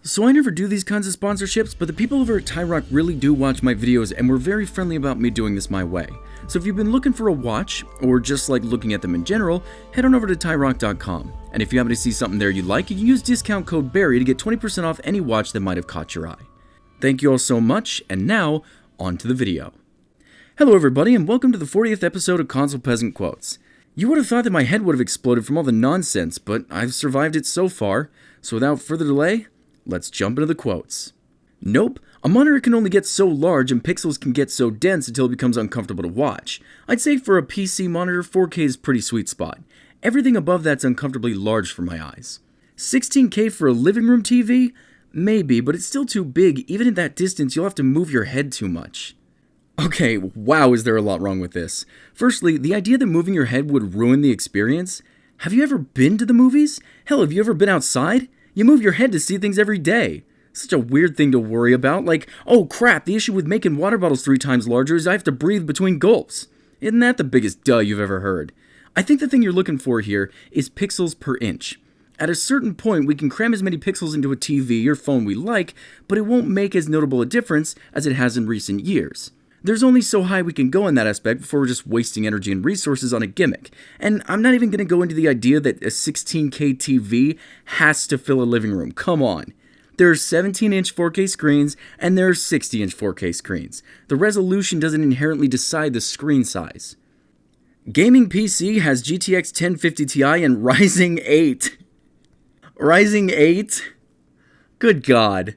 So I never do these kinds of sponsorships, but the people over at Tyrock really do watch my videos and were very friendly about me doing this my way. So if you've been looking for a watch, or just like looking at them in general, head on over to tyrock.com. And if you happen to see something there you like, you can use discount code BARRY to get 20% off any watch that might have caught your eye. Thank you all so much, and now, on to the video. Hello everybody, and welcome to the 40th episode of Console Peasant Quotes. You would have thought that my head would have exploded from all the nonsense, but I've survived it so far, so without further delay, let's jump into the quotes. Nope, a monitor can only get so large and pixels can get so dense until it becomes uncomfortable to watch. I'd say for a PC monitor, 4K is a pretty sweet spot. Everything above that's uncomfortably large for my eyes. 16K for a living room TV? Maybe, but it's still too big. Even at that distance, you'll have to move your head too much. Okay, wow, is there a lot wrong with this. Firstly, the idea that moving your head would ruin the experience? Have you ever been to the movies? Hell, have you ever been outside? You move your head to see things every day. Such a weird thing to worry about, like, oh crap, the issue with making water bottles 3 times larger is I have to breathe between gulps. Isn't that the biggest duh you've ever heard? I think the thing you're looking for here is pixels per inch. At a certain point, we can cram as many pixels into a TV or phone we like, but it won't make as notable a difference as it has in recent years. There's only so high we can go in that aspect before we're just wasting energy and resources on a gimmick. And I'm not even going to go into the idea that a 16K TV has to fill a living room. Come on. There are 17-inch 4K screens and there are 60-inch 4K screens. The resolution doesn't inherently decide the screen size. Gaming PC has GTX 1050 Ti and Ryzen 8. Ryzen 8? Good God.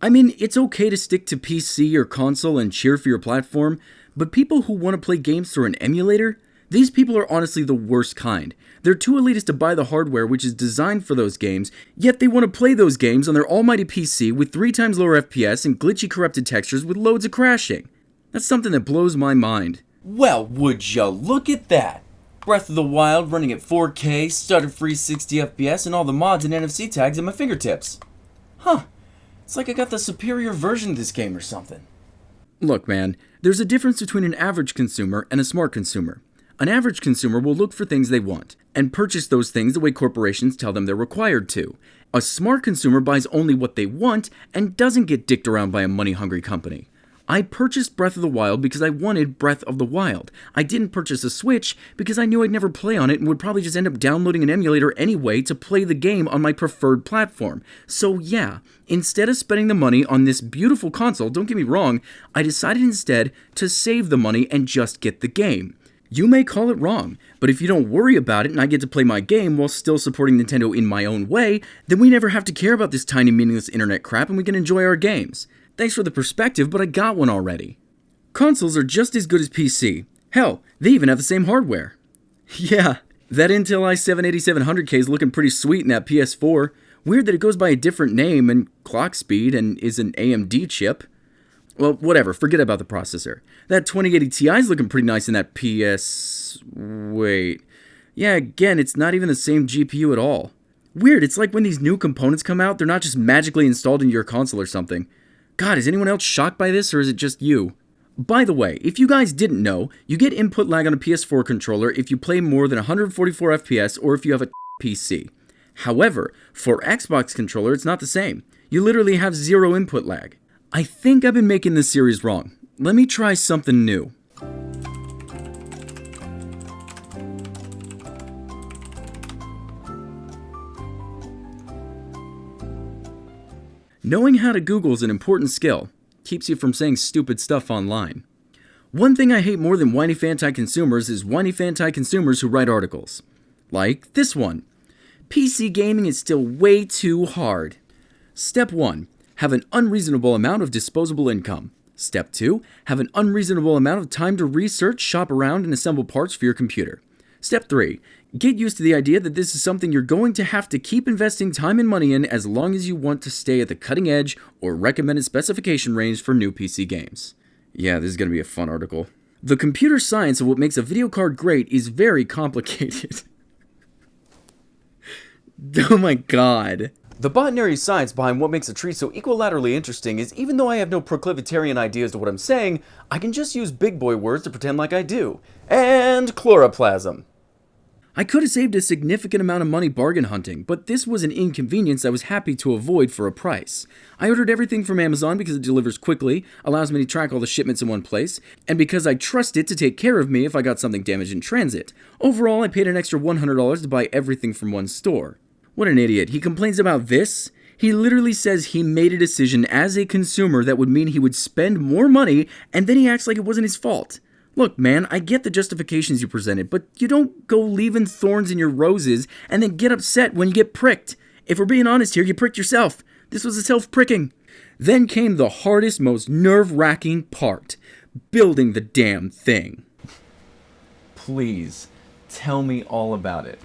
I mean, it's okay to stick to PC or console and cheer for your platform, but people who want to play games through an emulator? These people are honestly the worst kind. They're too elitist to buy the hardware which is designed for those games, yet they want to play those games on their almighty PC with 3 times lower FPS and glitchy corrupted textures with loads of crashing. That's something that blows my mind. Well, would ya look at that? Breath of the Wild running at 4K, stutter-free 60 FPS, and all the mods and NFC tags at my fingertips. Huh. It's like I got the superior version of this game or something. Look, man, there's a difference between an average consumer and a smart consumer. An average consumer will look for things they want, and purchase those things the way corporations tell them they're required to. A smart consumer buys only what they want, and doesn't get dicked around by a money-hungry company. I purchased Breath of the Wild because I wanted Breath of the Wild. I didn't purchase a Switch because I knew I'd never play on it and would probably just end up downloading an emulator anyway to play the game on my preferred platform. So yeah, instead of spending the money on this beautiful console, don't get me wrong, I decided instead to save the money and just get the game. You may call it wrong, but if you don't worry about it and I get to play my game while still supporting Nintendo in my own way, then we never have to care about this tiny meaningless internet crap and we can enjoy our games. Thanks for the perspective, but I got one already. Consoles are just as good as PC. Hell, they even have the same hardware. Yeah, that Intel i7-8700K is looking pretty sweet in that PS4. Weird that it goes by a different name and clock speed and is an AMD chip. Well, whatever, forget about the processor. That 2080 Ti is looking pretty nice in that Wait. Yeah, again, it's not even the same GPU at all. Weird, it's like when these new components come out, they're not just magically installed into your console or something. God, is anyone else shocked by this, or is it just you? By the way, if you guys didn't know, you get input lag on a PS4 controller if you play more than 144 FPS or if you have a PC. However, for Xbox controller, it's not the same. You literally have 0 input lag. I think I've been making this series wrong. Let me try something new. Knowing how to Google is an important skill. Keeps you from saying stupid stuff online. One thing I hate more than whiny fanti consumers is whiny fanti consumers who write articles. Like this one. PC gaming is still way too hard. Step 1. Have an unreasonable amount of disposable income. Step 2. Have an unreasonable amount of time to research, shop around, and assemble parts for your computer. Step 3. Get used to the idea that this is something you're going to have to keep investing time and money in as long as you want to stay at the cutting edge or recommended specification range for new PC games. Yeah, this is going to be a fun article. The computer science of what makes a video card great is very complicated. Oh my god. The botanary science behind what makes a tree so equilaterally interesting is even though I have no proclivitarian ideas to what I'm saying, I can just use big boy words to pretend like I do. And chloroplasm. I could have saved a significant amount of money bargain hunting, but this was an inconvenience I was happy to avoid for a price. I ordered everything from Amazon because it delivers quickly, allows me to track all the shipments in one place, and because I trust it to take care of me if I got something damaged in transit. Overall, I paid an extra $100 to buy everything from one store. What an idiot. He complains about this? He literally says he made a decision as a consumer that would mean he would spend more money, and then he acts like it wasn't his fault. Look, man, I get the justifications you presented, but you don't go leaving thorns in your roses and then get upset when you get pricked. If we're being honest here, you pricked yourself. This was a self-pricking. Then came the hardest, most nerve-wracking part. Building the damn thing. Please, tell me all about it.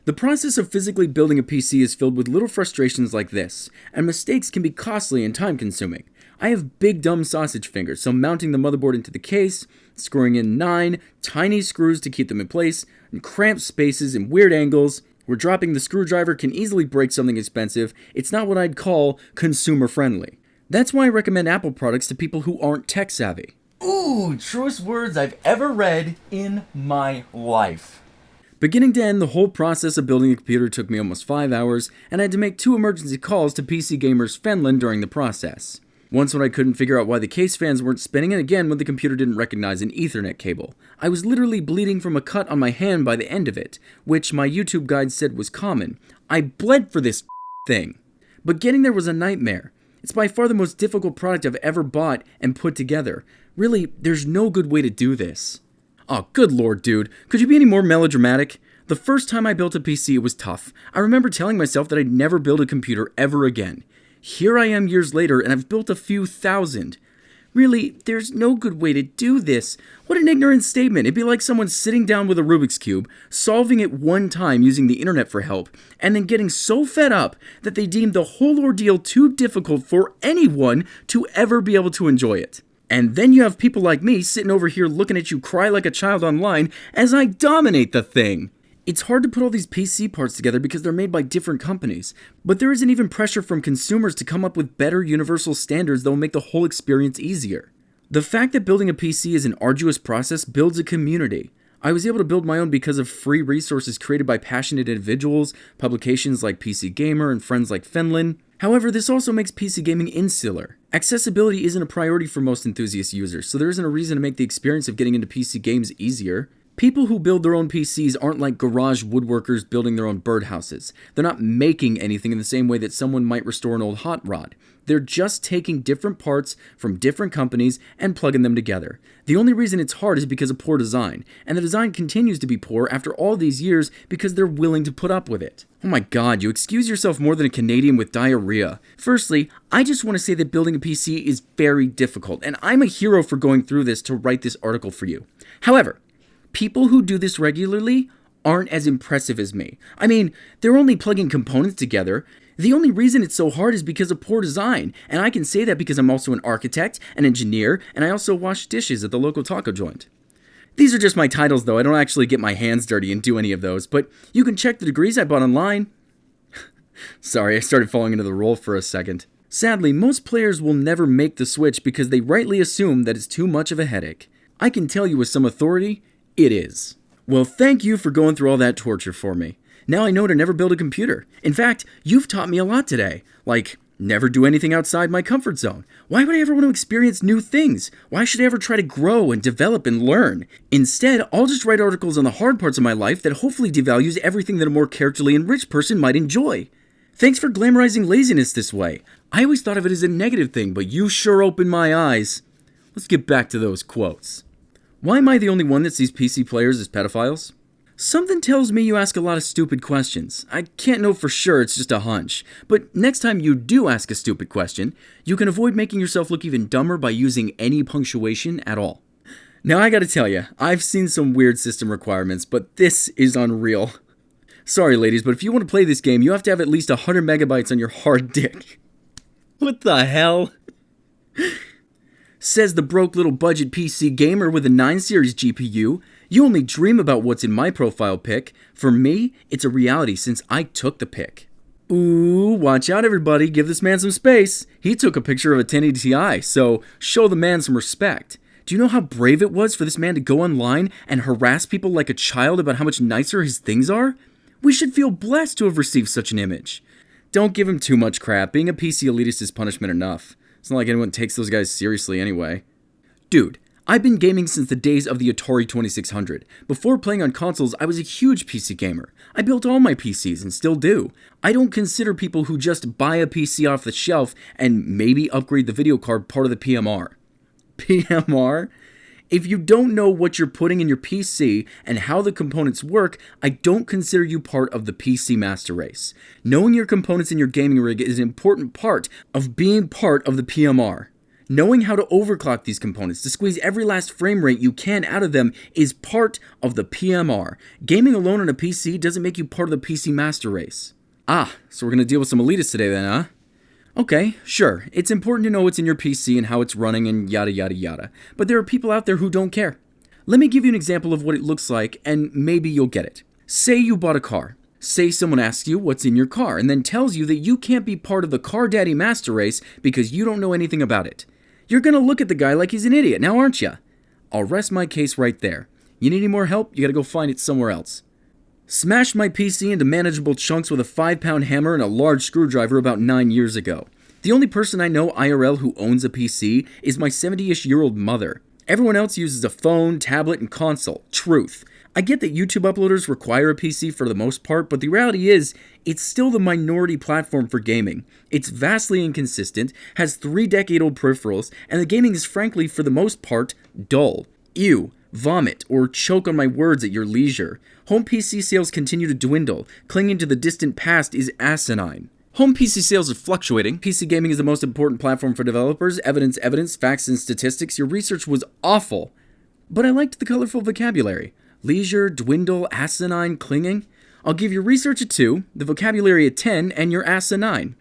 The process of physically building a PC is filled with little frustrations like this, and mistakes can be costly and time-consuming. I have big dumb sausage fingers, so mounting the motherboard into the case, screwing in 9 tiny screws to keep them in place, and cramped spaces and weird angles, where dropping the screwdriver can easily break something expensive, it's not what I'd call consumer-friendly. That's why I recommend Apple products to people who aren't tech-savvy. Ooh, truest words I've ever read in my life. Beginning to end, the whole process of building a computer took me almost 5 hours, and I had to make 2 emergency calls to PC Gamers Finland during the process. Once when I couldn't figure out why the case fans weren't spinning, and again when the computer didn't recognize an Ethernet cable. I was literally bleeding from a cut on my hand by the end of it, which my YouTube guide said was common. I bled for this thing. But getting there was a nightmare. It's by far the most difficult product I've ever bought and put together. Really, there's no good way to do this. Oh, good lord, dude. Could you be any more melodramatic? The first time I built a PC, it was tough. I remember telling myself that I'd never build a computer ever again. Here I am years later, and I've built a few thousand. Really, there's no good way to do this. What an ignorant statement. It'd be like someone sitting down with a Rubik's Cube, solving it one time using the internet for help, and then getting so fed up that they deemed the whole ordeal too difficult for anyone to ever be able to enjoy it. And then you have people like me sitting over here looking at you cry like a child online as I dominate the thing. It's hard to put all these PC parts together because they're made by different companies, but there isn't even pressure from consumers to come up with better universal standards that will make the whole experience easier. The fact that building a PC is an arduous process builds a community. I was able to build my own because of free resources created by passionate individuals, publications like PC Gamer and friends like Finland. However, this also makes PC gaming insular. Accessibility isn't a priority for most enthusiast users, so there isn't a reason to make the experience of getting into PC games easier. People who build their own PCs aren't like garage woodworkers building their own birdhouses. They're not making anything in the same way that someone might restore an old hot rod. They're just taking different parts from different companies and plugging them together. The only reason it's hard is because of poor design, and the design continues to be poor after all these years because they're willing to put up with it. Oh my god, you excuse yourself more than a Canadian with diarrhea. Firstly, I just want to say that building a PC is very difficult, and I'm a hero for going through this to write this article for you. However, people who do this regularly aren't as impressive as me. I mean, they're only plugging components together. The only reason it's so hard is because of poor design, and I can say that because I'm also an architect, an engineer, and I also wash dishes at the local taco joint. These are just my titles though, I don't actually get my hands dirty and do any of those, but you can check the degrees I bought online. Sorry, I started falling into the role for a second. Sadly, most players will never make the switch because they rightly assume that it's too much of a headache. I can tell you with some authority, it is. Well, thank you for going through all that torture for me. Now I know to never build a computer. In fact, you've taught me a lot today. Like, never do anything outside my comfort zone. Why would I ever want to experience new things? Why should I ever try to grow and develop and learn? Instead, I'll just write articles on the hard parts of my life that hopefully devalues everything that a more characterly enriched person might enjoy. Thanks for glamorizing laziness this way. I always thought of it as a negative thing, but you sure opened my eyes. Let's get back to those quotes. Why am I the only one that sees PC players as pedophiles? Something tells me you ask a lot of stupid questions. I can't know for sure, it's just a hunch. But next time you do ask a stupid question, you can avoid making yourself look even dumber by using any punctuation at all. Now I gotta tell you, I've seen some weird system requirements, but this is unreal. Sorry ladies, but if you want to play this game, you have to have at least 100 megabytes on your hard disk. What the hell? Says the broke little budget PC gamer with a 9 series GPU. You only dream about what's in my profile pic. For me, it's a reality since I took the pic. Ooh, watch out everybody, give this man some space. He took a picture of a 1080 Ti, so show the man some respect. Do you know how brave it was for this man to go online and harass people like a child about how much nicer his things are? We should feel blessed to have received such an image. Don't give him too much crap. Being a PC elitist is punishment enough. It's not like anyone takes those guys seriously anyway. Dude, I've been gaming since the days of the Atari 2600. Before playing on consoles, I was a huge PC gamer. I built all my PCs and still do. I don't consider people who just buy a PC off the shelf and maybe upgrade the video card part of the PMR. PMR? If you don't know what you're putting in your PC and how the components work, I don't consider you part of the PC master race. Knowing your components in your gaming rig is an important part of being part of the PMR. Knowing how to overclock these components to squeeze every last frame rate you can out of them is part of the PMR. Gaming alone on a PC doesn't make you part of the PC master race. So we're going to deal with some elitists today then, huh? Okay, sure, it's important to know what's in your PC and how it's running and yada yada yada, but there are people out there who don't care. Let me give you an example of what it looks like and maybe you'll get it. Say you bought a car. Say someone asks you what's in your car and then tells you that you can't be part of the car daddy master race because you don't know anything about it. You're gonna look at the guy like he's an idiot, now aren't ya? I'll rest my case right there. You need any more help? You gotta go find it somewhere else. Smashed my PC into manageable chunks with a 5-pound hammer and a large screwdriver about 9 years ago. The only person I know IRL who owns a PC is my 70-ish-year-old mother. Everyone else uses a phone, tablet, and console. Truth. I get that YouTube uploaders require a PC for the most part, but the reality is, it's still the minority platform for gaming. It's vastly inconsistent, has 3-decade-old peripherals, and the gaming is frankly, for the most part, dull. Ew. Vomit, or choke on my words at your leisure. Home PC sales continue to dwindle. Clinging to the distant past is asinine. Home PC sales are fluctuating. PC gaming is the most important platform for developers. Evidence, facts, and statistics. Your research was awful. But I liked the colorful vocabulary. Leisure, dwindle, asinine, clinging. I'll give your research a 2, the vocabulary a 10, and your ass a 9.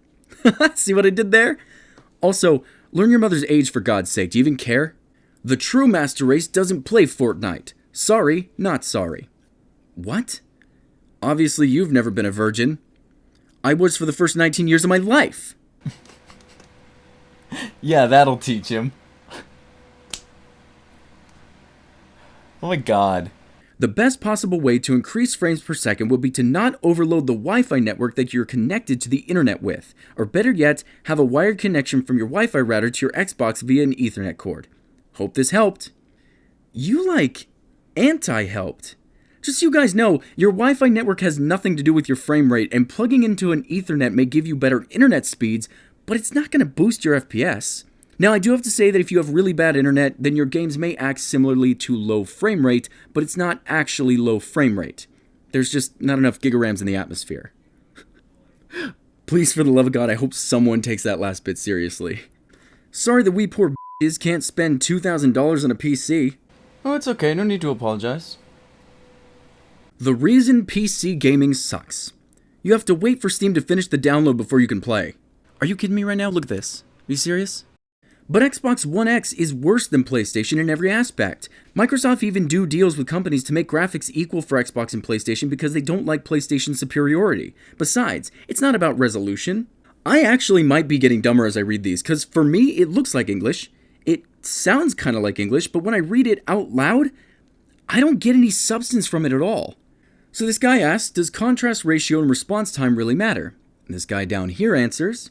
See what I did there? Also, learn your mother's age for God's sake. Do you even care? The true master race doesn't play Fortnite. Sorry, not sorry. What? Obviously you've never been a virgin. I was for the first 19 years of my life. Yeah, that'll teach him. Oh my god. The best possible way to increase frames per second would be to not overload the Wi-Fi network that you're connected to the internet with, or better yet, have a wired connection from your Wi-Fi router to your Xbox via an Ethernet cord. Hope this helped. You anti-helped. Just so you guys know, your Wi-Fi network has nothing to do with your frame rate, and plugging into an Ethernet may give you better internet speeds, but it's not going to boost your FPS. Now, I do have to say that if you have really bad internet, then your games may act similarly to low frame rate, but it's not actually low frame rate. There's just not enough gigarams in the atmosphere. Please, for the love of God, I hope someone takes that last bit seriously. Sorry that we poor b****s can't spend $2,000 on a PC. Oh, it's okay. No need to apologize. The reason PC gaming sucks. You have to wait for Steam to finish the download before you can play. Are you kidding me right now? Look at this. Are you serious? But Xbox One X is worse than PlayStation in every aspect. Microsoft even do deals with companies to make graphics equal for Xbox and PlayStation because they don't like PlayStation's superiority. Besides, it's not about resolution. I actually might be getting dumber as I read these, because for me, it looks like English. It sounds kind of like English, but when I read it out loud, I don't get any substance from it at all. So this guy asks, does contrast ratio and response time really matter? And this guy down here answers,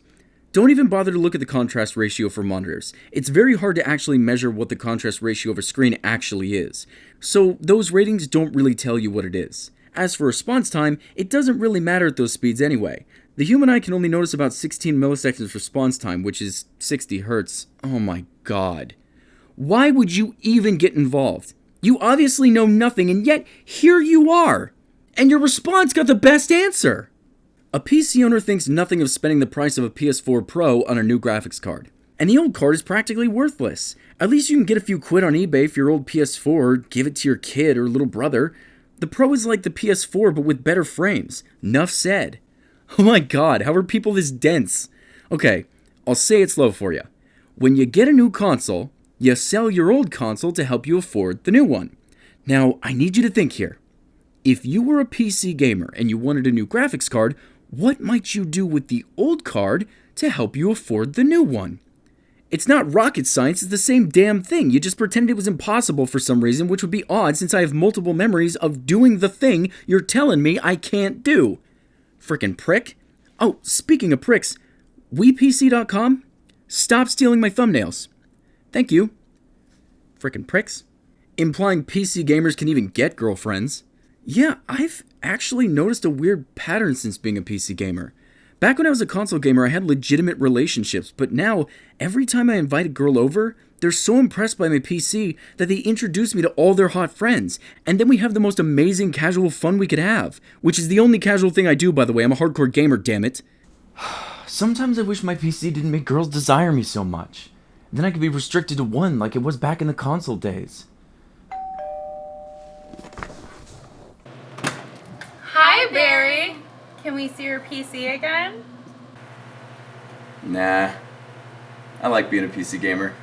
don't even bother to look at the contrast ratio for monitors. It's very hard to actually measure what the contrast ratio of a screen actually is. So those ratings don't really tell you what it is. As for response time, it doesn't really matter at those speeds anyway. The human eye can only notice about 16 milliseconds response time, which is 60 hertz. Oh my god. Why would you even get involved? You obviously know nothing, and yet here you are! And your response got the best answer! A PC owner thinks nothing of spending the price of a PS4 Pro on a new graphics card. And the old card is practically worthless. At least you can get a few quid on eBay for your old PS4 or give it to your kid or little brother. The Pro is like the PS4 but with better frames. Nuff said. Oh my god, how are people this dense? Okay, I'll say it slow for you. When you get a new console, you sell your old console to help you afford the new one. Now, I need you to think here. If you were a PC gamer and you wanted a new graphics card, what might you do with the old card to help you afford the new one? It's not rocket science, it's the same damn thing. You just pretended it was impossible for some reason, which would be odd since I have multiple memories of doing the thing you're telling me I can't do. Frickin' prick. Oh, speaking of pricks, WePC.com? Stop stealing my thumbnails. Thank you. Frickin' pricks. Implying PC gamers can even get girlfriends. Yeah, I've actually noticed a weird pattern since being a PC gamer. Back when I was a console gamer, I had legitimate relationships, but now, every time I invite a girl over, they're so impressed by my PC that they introduce me to all their hot friends, and then we have the most amazing casual fun we could have, which is the only casual thing I do, by the way. I'm a hardcore gamer, damn it. Sometimes I wish my PC didn't make girls desire me so much. Then I could be restricted to one like it was back in the console days. Hi, Barry. Can we see your PC again? Nah. I like being a PC gamer.